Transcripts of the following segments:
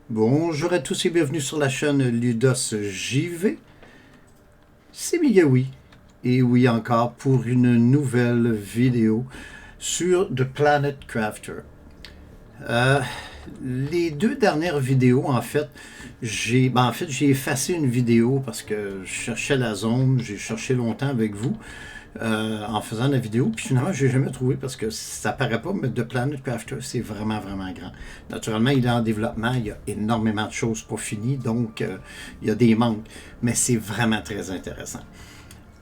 Bonjour à tous et bienvenue sur la chaîne Ludos JV. C'est Migaoui. Et oui encore pour une nouvelle vidéo sur The Planet Crafter. Les deux dernières vidéos, j'ai effacé une vidéo parce que je cherchais la zone, j'ai cherché longtemps avec vous en faisant la vidéo, puis finalement je l'ai jamais trouvé parce que ça paraît pas, mais The Planet Crafter c'est vraiment vraiment grand. Naturellement il est en développement, il y a énormément de choses pas finies, donc il y a des manques, mais c'est vraiment très intéressant.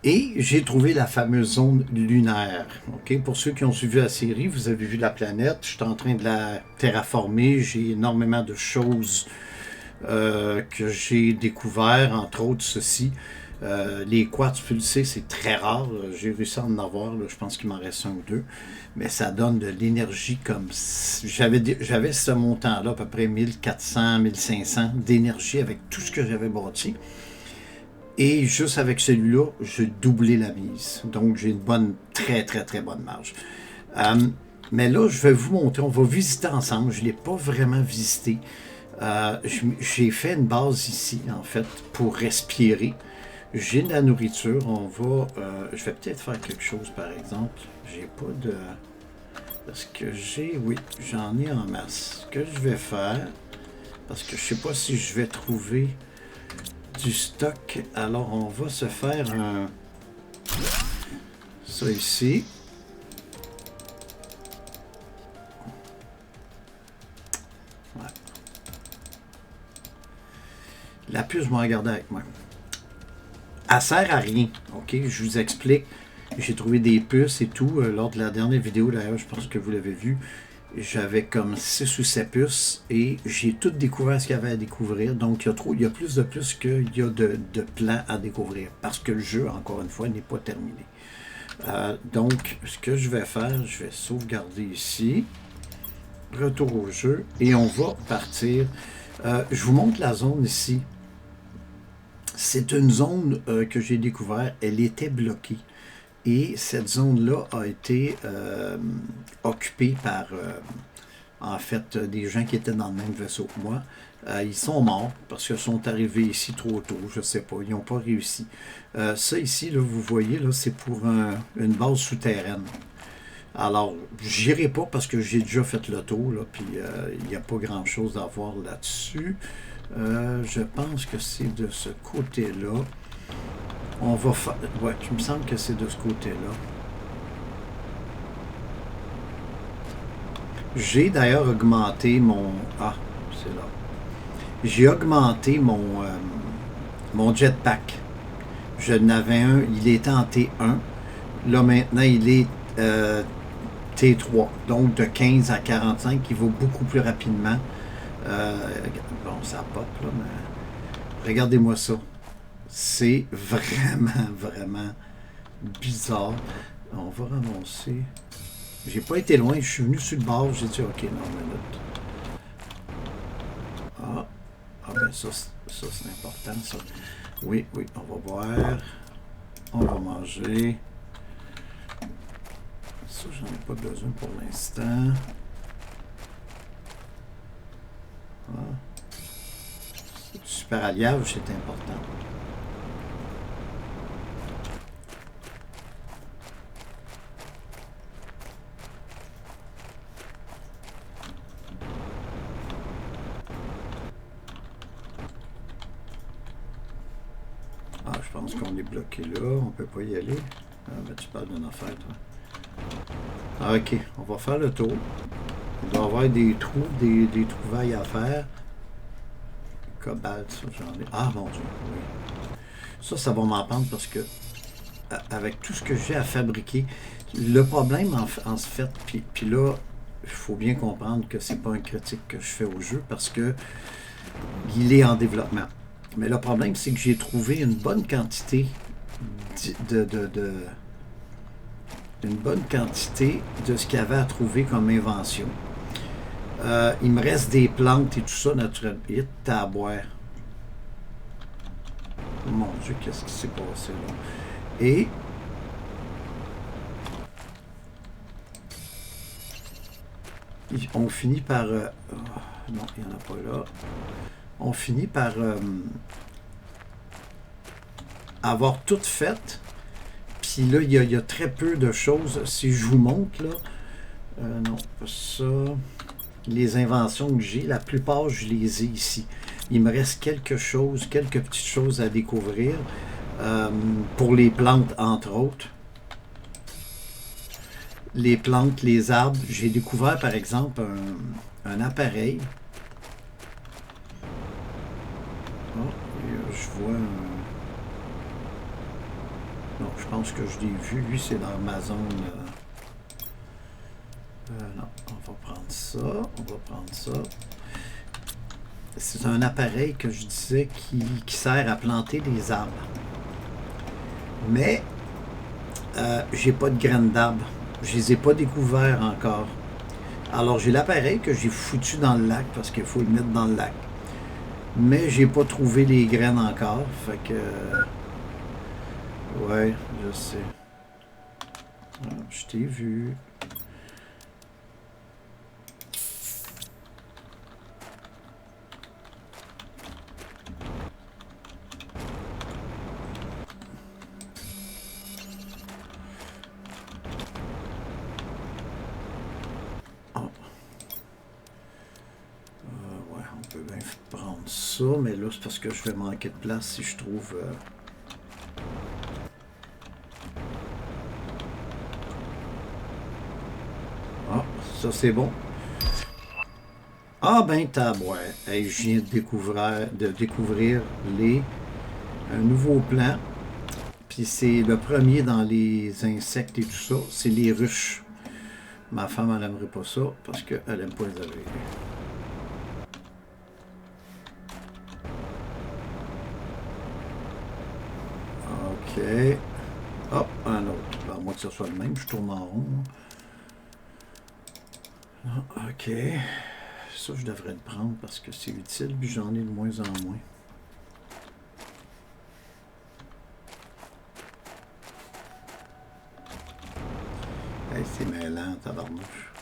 Et j'ai trouvé la fameuse zone lunaire. Okay? Pour ceux qui ont suivi la série, vous avez vu la planète. Je suis en train de la terraformer. J'ai énormément de choses que j'ai découvert, entre autres ceci. Les quartz pulsés, c'est très rare. J'ai réussi à en avoir. Là, je pense qu'il m'en reste un ou deux. Mais ça donne de l'énergie comme... J'avais ce montant-là, à peu près 1400, 1500 d'énergie avec tout ce que j'avais bâti. Et juste avec celui-là, j'ai doublé la mise. Donc, j'ai une bonne, très, très, très bonne marge. Mais là, je vais vous montrer. On va visiter ensemble. Je ne l'ai pas vraiment visité. J'ai fait une base ici, en fait, pour respirer. J'ai de la nourriture. Je vais peut-être faire quelque chose, par exemple. J'ai pas de... Parce que oui, j'en ai en masse. Ce que je vais faire, parce que je sais pas si je vais trouver du stock. Alors, on va se faire ça ici. Ouais. La puce, je vais regarder avec moi. Elle sert à rien. OK, je vous explique. J'ai trouvé des puces et tout. Lors de la dernière vidéo, d'ailleurs, je pense que vous l'avez vu. J'avais comme 6 ou 7 puces et j'ai tout découvert ce qu'il y avait à découvrir. Donc, il y a plus de puces qu'il y a de plans à découvrir. Parce que le jeu, encore une fois, n'est pas terminé. Donc, ce que je vais faire, je vais sauvegarder ici. Retour au jeu. Et on va partir. Je vous montre la zone ici. C'est une zone que j'ai découverte. Elle était bloquée. Et cette zone-là a été occupée par, en fait, des gens qui étaient dans le même vaisseau que moi. Ils sont morts parce qu'ils sont arrivés ici trop tôt, je ne sais pas, ils n'ont pas réussi. Ça ici, là, vous voyez, là, c'est pour une base souterraine. Alors, j'irai pas parce que j'ai déjà fait le tour, là, puis il n'y a pas grand-chose à voir là-dessus. Je pense que c'est de ce côté-là. On va faire... Ouais, il me semble que c'est de ce côté-là. J'ai d'ailleurs augmenté mon... Ah, c'est là. J'ai augmenté mon jetpack. Je n'avais un, il était en T1. Là, maintenant, il est T3. Donc, de 15 à 45, il va beaucoup plus rapidement. Bon, ça pop, là, mais... Regardez-moi ça. C'est vraiment, vraiment bizarre. On va ramasser. J'ai pas été loin, je suis venu sur le bord, j'ai dit ok, non, minute. Ben ça c'est important, ça. Oui, on va boire. On va manger. Ça, j'en ai pas besoin pour l'instant. Du super alliage, c'est important. Je pense qu'on est bloqué là, on peut pas y aller. Ben tu parles d'une affaire, toi. Ok, on va faire le tour. Il doit y avoir des trous, des trouvailles à faire. Cobalt, ça j'en ai. Ah mon dieu, oui. Ça va m'en prendre parce que avec tout ce que j'ai à fabriquer, le problème en fait, puis là, il faut bien comprendre que c'est pas un critique que je fais au jeu parce que il est en développement. Mais le problème, c'est que j'ai trouvé une bonne quantité une bonne quantité de ce qu'il y avait à trouver comme invention. Il me reste des plantes et tout ça naturellement. Et à boire. Mon Dieu, qu'est-ce qui s'est passé là? Et on finit par... Non, il n'y en a pas là. On finit par avoir tout fait. Puis là, il y a très peu de choses. Si je vous montre, là... non, pas ça. Les inventions que j'ai, la plupart, je les ai ici. Il me reste quelques petites choses à découvrir. Pour les plantes, entre autres. Les plantes, les arbres. J'ai découvert, par exemple, un appareil. Oh, je vois un... Non, je pense que je l'ai vu. Lui, c'est dans ma zone... non, on va prendre ça. On va prendre ça. C'est un appareil que je disais qui sert à planter des arbres. Mais, j'ai pas de graines d'arbres. Je les ai pas découverts encore. Alors, j'ai l'appareil que j'ai foutu dans le lac parce qu'il faut le mettre dans le lac. Mais j'ai pas trouvé les graines encore. Fait que... ouais, je sais. Je t'ai vu. Ça, mais là, c'est parce que je vais manquer de place si je trouve... Ah, ça c'est bon. Ah ben tabouin. Hey, je viens de découvrir un nouveau plan. Puis c'est le premier dans les insectes et tout ça. C'est les ruches. Ma femme, elle n'aimerait pas ça parce qu'elle n'aime pas les abeilles. OK. Hop, un autre. Ben, à moins que ce soit le même, je tourne en rond. Ah, OK. Ça, je devrais le prendre parce que c'est utile, puis j'en ai de moins en moins. Hey, c'est mêlant, tabarnouche.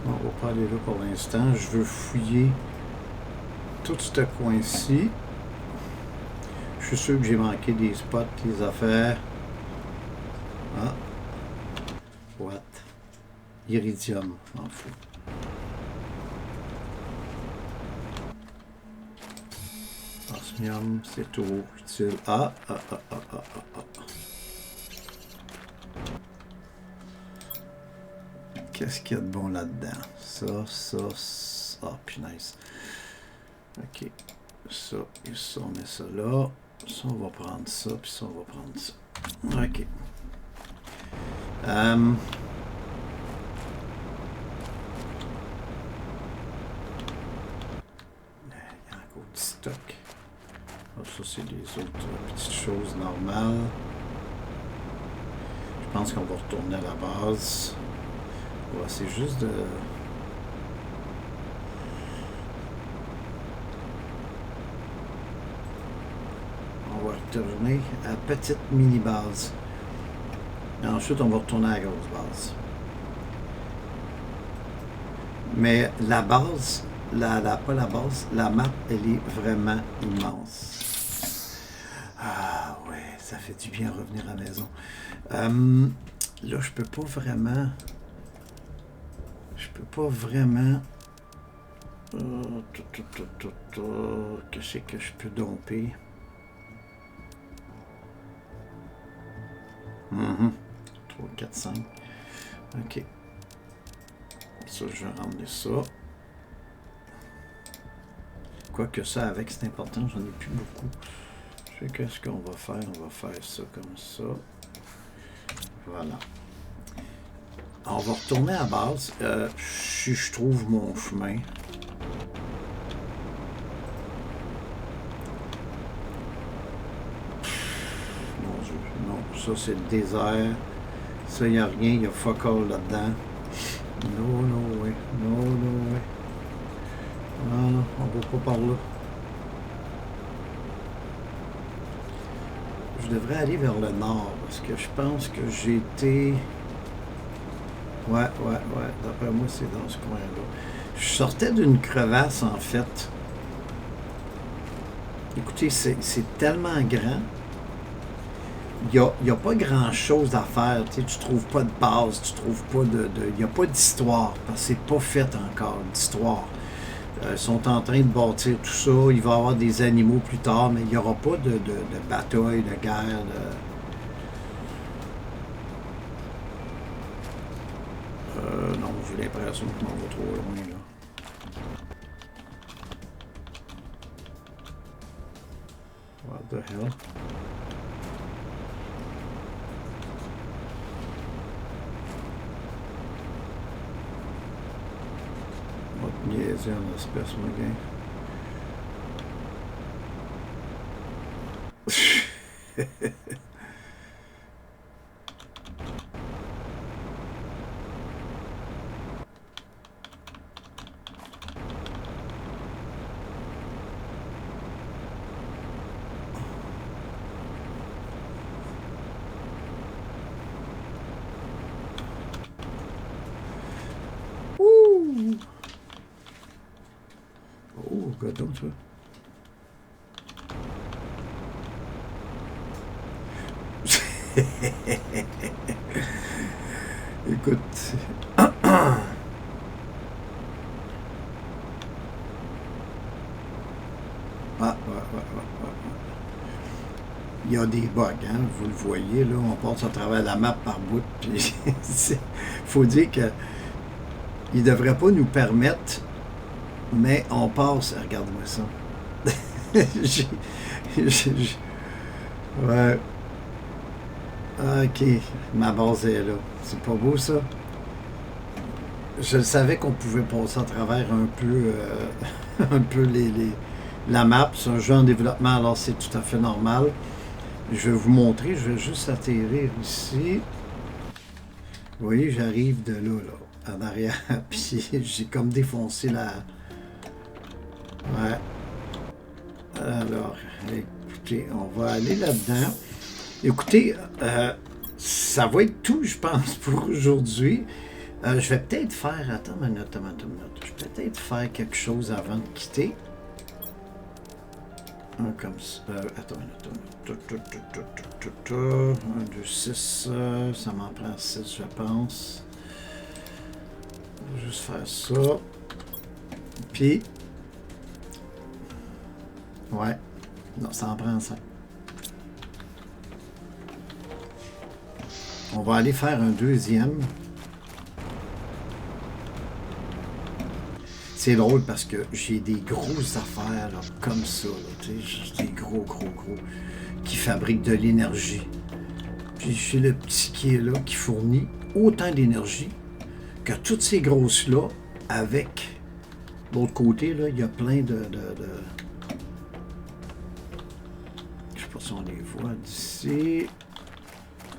On va pas aller là pour l'instant. Je veux fouiller tout ce coin-ci. Je suis sûr que j'ai manqué des spots, des affaires. Ah. What? Iridium, m'en fous. Osmium, c'est tout utile. Ah. Qu'est-ce qu'il y a de bon là-dedans? Ça. Ah, punaise. OK. Ça et ça, on met ça là. Ça, on va prendre ça, puis ça, on va prendre ça. OK. Il y a encore du stock. Ah, ça, c'est des autres petites choses normales. Je pense qu'on va retourner à la base. Ouais, c'est juste de... On va retourner à la petite mini-base. Et ensuite, on va retourner à la grosse base. Mais la base, pas la base, la map, elle est vraiment immense. Ah ouais, ça fait du bien revenir à la maison. Là, je peux pas vraiment... Qu'est-ce que je peux domper? 3, 4, 5. OK. Ça, je vais ramener ça. Quoique ça, avec, c'est important, j'en ai plus beaucoup. Je sais qu'est-ce qu'on va faire? On va faire ça comme ça. Voilà. On va retourner à base. Si je trouve mon chemin. Mon Dieu, non, Ça, c'est le désert. Ça, il n'y a rien. Il y a fuck all là-dedans. No, no way. No, no way. Non, non, on va pas par là. Je devrais aller vers le nord parce que je pense que j'ai été... Ouais. D'après moi, c'est dans ce coin-là. Je sortais d'une crevasse, en fait. Écoutez, c'est tellement grand. Il n'y a pas grand-chose à faire. Tu ne trouves pas de base, tu trouves pas il n'y a pas d'histoire, parce que c'est pas fait encore, d'histoire. Ils sont en train de bâtir tout ça. Il va y avoir des animaux plus tard, mais il n'y aura pas de bataille, de guerre. Non, j'ai l'impression que je m'en vais trop loin, là. What the hell? On va te niaiser en espèce, mon gars. Ouh! Oh, godon, ça. Écoute. Ouais. Il y a des bugs, hein, vous le voyez, là, on passe à travers la map par bout, puis il faut dire que il ne devrait pas nous permettre, mais on passe, regarde-moi ça. Ouais. Ok, ma base est là. C'est pas beau, ça? Je savais qu'on pouvait passer à travers un peu, un peu la map. C'est un jeu en développement, alors c'est tout à fait normal. Je vais vous montrer, je vais juste atterrir ici. Vous voyez, j'arrive de là, en arrière. Puis j'ai comme défoncé la... Ouais. Alors, écoutez, on va aller là-dedans. Écoutez, ça va être tout, je pense, pour aujourd'hui. Je vais peut-être faire... Attends une minute. Je vais peut-être faire quelque chose avant de quitter. Un comme ça. Attends une minute. 1, 2, 6. Ça m'en prend 6, je pense. Je vais juste faire ça. Puis... Ouais. Non, ça en prend 5. On va aller faire un deuxième. C'est drôle parce que j'ai des grosses affaires là, comme ça, là, des gros, qui fabriquent de l'énergie. Puis j'ai le petit qui est là, qui fournit autant d'énergie que toutes ces grosses-là, avec l'autre côté, là, il y a plein de... Je sais pas si on les voit d'ici.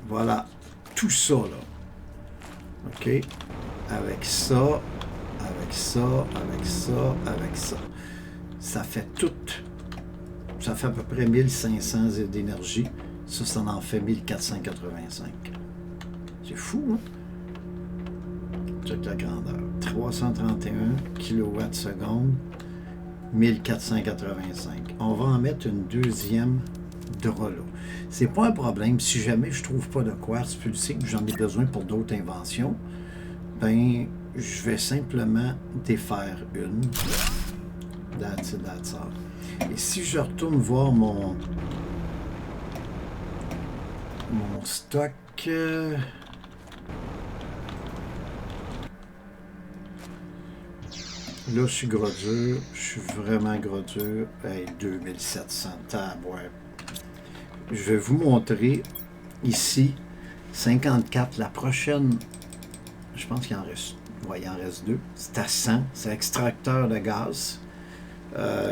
Voilà, tout ça, là. OK? Avec ça... Ça fait tout. Ça fait à peu près 1500 d'énergie. Ça en fait 1485. C'est fou, hein? Check la grandeur. 331 kWh, 1485. On va en mettre une deuxième de là. C'est pas un problème. Si jamais je trouve pas de quartz pulsé, que j'en ai besoin pour d'autres inventions, ben... je vais simplement défaire une. That's all. Et si je retourne voir mon stock... là, je suis gros dur. Je suis vraiment gros dur. Hey, 2700 tabouets. Je vais vous montrer ici 54. La prochaine, je pense qu'il en reste... Ouais, il en reste 2. C'est à 100. C'est extracteur de gaz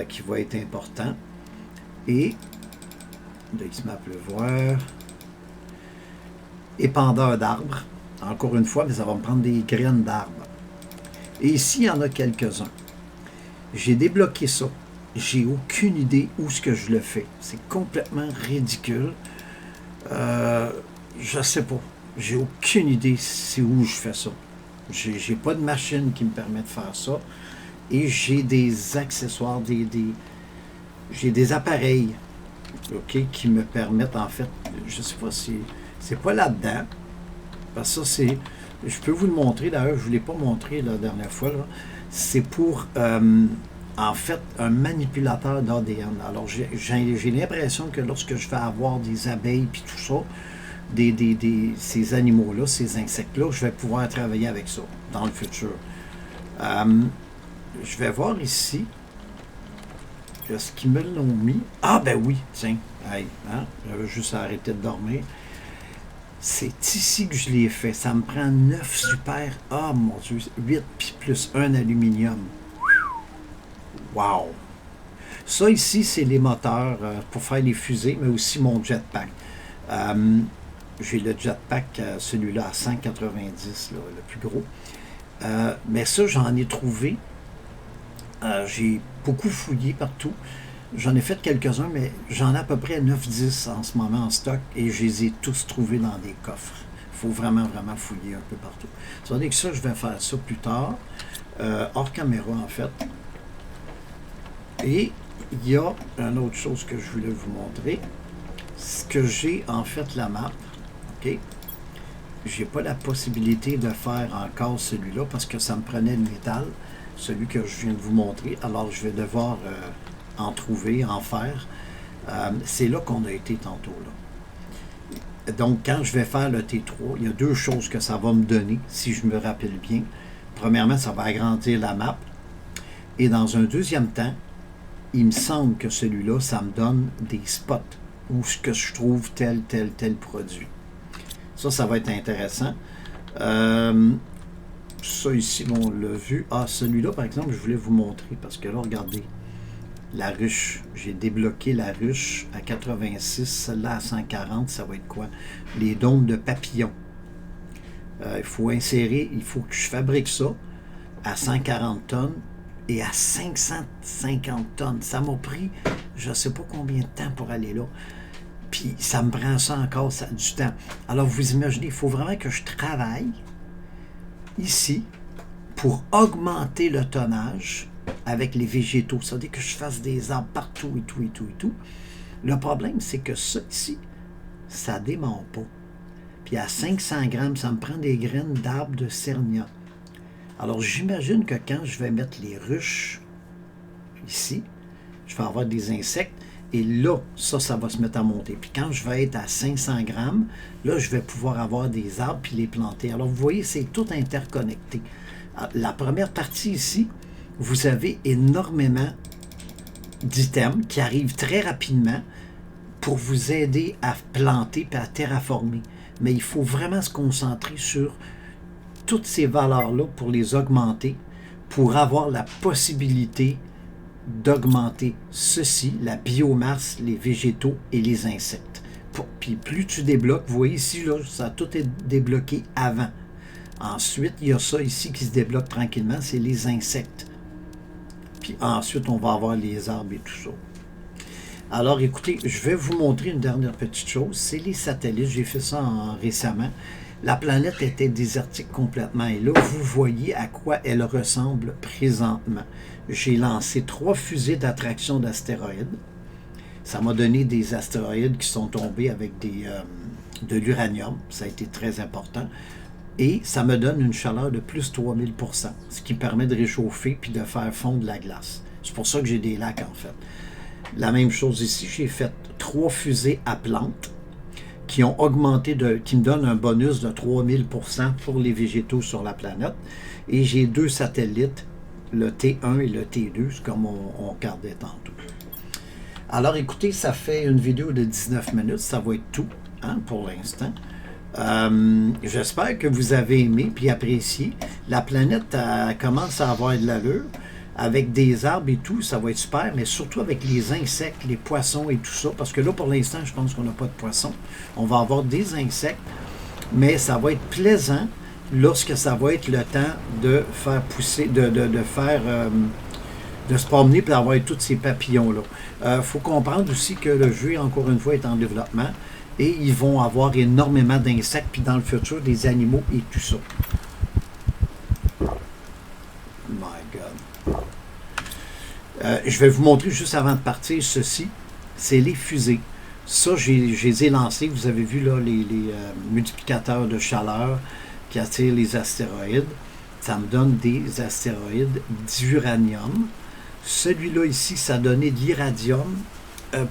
qui va être important. Et, là, il se met à pleuvoir. épandeur d'arbres. Encore une fois, mais ça va me prendre des graines d'arbres. Et ici, il y en a quelques-uns. J'ai débloqué ça. J'ai aucune idée où ce que je le fais. C'est complètement ridicule. Je sais pas. J'ai aucune idée c'est où je fais ça. J'ai pas de machine qui me permet de faire ça. Et j'ai des accessoires, j'ai des appareils, OK, qui me permettent, en fait, je sais pas si c'est pas là-dedans. Parce que ça, c'est. Je peux vous le montrer, d'ailleurs, je ne vous l'ai pas montré la dernière fois. C'est pour, en fait, un manipulateur d'ADN. Alors, j'ai l'impression que lorsque je vais avoir des abeilles et tout ça, ces animaux-là, ces insectes-là, je vais pouvoir travailler avec ça dans le futur. Je vais voir ici. Est-ce qu'ils me l'ont mis? Ah, ben oui, tiens. Hey, hein? J'avais juste arrêté de dormir. C'est ici que je l'ai fait. Ça me prend 9 super. Ah, mon Dieu. 8 puis plus 1 aluminium. Wow! Ça ici, c'est les moteurs pour faire les fusées, mais aussi mon jetpack. J'ai le jetpack, celui-là à 190, là, le plus gros. Mais ça, j'en ai trouvé. J'ai beaucoup fouillé partout. J'en ai fait quelques-uns, mais j'en ai à peu près 9-10 en ce moment en stock et je les ai tous trouvés dans des coffres. Il faut vraiment, vraiment fouiller un peu partout. Ça veut dire que ça, je vais faire ça plus tard, hors caméra en fait. Et il y a une autre chose que je voulais vous montrer. Ce que j'ai en fait la map, OK? J'ai pas la possibilité de faire encore celui-là parce que ça me prenait le métal, celui que je viens de vous montrer. Alors je vais devoir en trouver, en faire. C'est là qu'on a été tantôt. Là. Donc quand je vais faire le T3, il y a deux choses que ça va me donner, si je me rappelle bien. Premièrement, ça va agrandir la map. Et dans un deuxième temps, il me semble que celui-là, ça me donne des spots où ce que je trouve tel produit. Ça va être intéressant. Ça ici, bon, on l'a vu. Ah, celui-là, par exemple, je voulais vous montrer parce que là, regardez. La ruche. J'ai débloqué la ruche à 86. Celle-là à 140, ça va être quoi? Les dômes de papillons. Il faut insérer, il faut que je fabrique ça à 140 tonnes et à 550 tonnes. Ça m'a pris, je ne sais pas combien de temps pour aller là. Puis ça me prend ça encore, ça a du temps. Alors vous imaginez, il faut vraiment que je travaille ici pour augmenter le tonnage avec les végétaux. Ça veut dire que je fasse des arbres partout et tout. Le problème, c'est que ça ici, ça ne démarre pas. Puis à 500 grammes, ça me prend des graines d'arbres de Cernia. Alors j'imagine que quand je vais mettre les ruches ici, je vais avoir des insectes. Et là, ça va se mettre à monter. Puis quand je vais être à 500 grammes, là, je vais pouvoir avoir des arbres puis les planter. Alors, vous voyez, c'est tout interconnecté. La première partie ici, vous avez énormément d'items qui arrivent très rapidement pour vous aider à planter et à terraformer. Mais il faut vraiment se concentrer sur toutes ces valeurs-là pour les augmenter, pour avoir la possibilité d'augmenter ceci, la biomasse, les végétaux et les insectes. Puis plus tu débloques, vous voyez ici, là, ça a tout est débloqué avant. Ensuite, il y a ça ici qui se débloque tranquillement, c'est les insectes. Puis ensuite, on va avoir les arbres et tout ça. Alors, écoutez, je vais vous montrer une dernière petite chose. C'est les satellites. J'ai fait ça récemment. La planète était désertique complètement. Et là, vous voyez à quoi elle ressemble présentement. J'ai lancé 3 fusées d'attraction d'astéroïdes. Ça m'a donné des astéroïdes qui sont tombés avec de l'uranium. Ça a été très important. Et ça me donne une chaleur de plus 3000%, ce qui permet de réchauffer puis de faire fondre la glace. C'est pour ça que j'ai des lacs, en fait. La même chose ici, j'ai fait 3 fusées à plantes qui ont augmenté, qui me donnent un bonus de 3000% pour les végétaux sur la planète. Et j'ai 2 satellites, le T1 et le T2, comme on regardait tantôt. Alors écoutez, ça fait une vidéo de 19 minutes, ça va être tout pour l'instant. J'espère que vous avez aimé puis apprécié. La planète commence à avoir de l'allure. Avec des arbres et tout, ça va être super, mais surtout avec les insectes, les poissons et tout ça, parce que là, pour l'instant, je pense qu'on n'a pas de poissons. On va avoir des insectes. mais ça va être plaisant lorsque ça va être le temps de faire pousser, de se promener et d'avoir tous ces papillons-là. Il faut comprendre aussi que le jeu, encore une fois, est en développement et ils vont avoir énormément d'insectes, puis dans le futur, des animaux et tout ça. My God. Je vais vous montrer juste avant de partir ceci. C'est les fusées. Ça, je les ai lancés. Vous avez vu là les multiplicateurs de chaleur qui attirent les astéroïdes. Ça me donne des astéroïdes d'uranium. Celui-là ici, ça donnait de l'iradium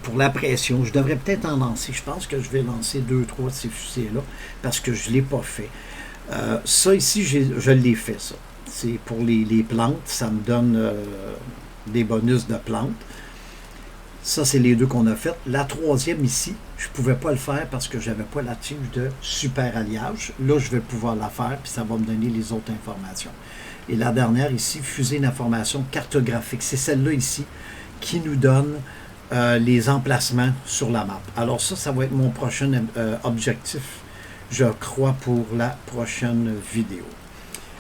pour la pression. Je devrais peut-être en lancer. Je pense que je vais lancer 2-3 de ces fusées-là parce que je ne l'ai pas fait. Ça ici, je l'ai fait, ça. C'est pour les plantes. Ça me donne des bonus de plantes. Ça, c'est les deux qu'on a fait. La troisième ici, je ne pouvais pas le faire parce que je n'avais pas la tige de super alliage. Là, je vais pouvoir la faire, puis ça va me donner les autres informations. Et la dernière ici, fusée d'informations cartographique. C'est celle-là ici qui nous donne les emplacements sur la map. Alors ça va être mon prochain objectif, je crois, pour la prochaine vidéo.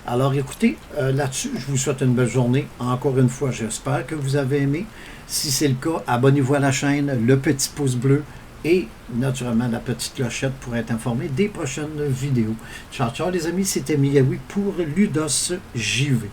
Alors écoutez, là-dessus, je vous souhaite une belle journée. Encore une fois, j'espère que vous avez aimé. Si c'est le cas, abonnez-vous à la chaîne, le petit pouce bleu et naturellement la petite clochette pour être informé des prochaines vidéos. Ciao, ciao les amis, c'était Miyawi pour Ludos JV.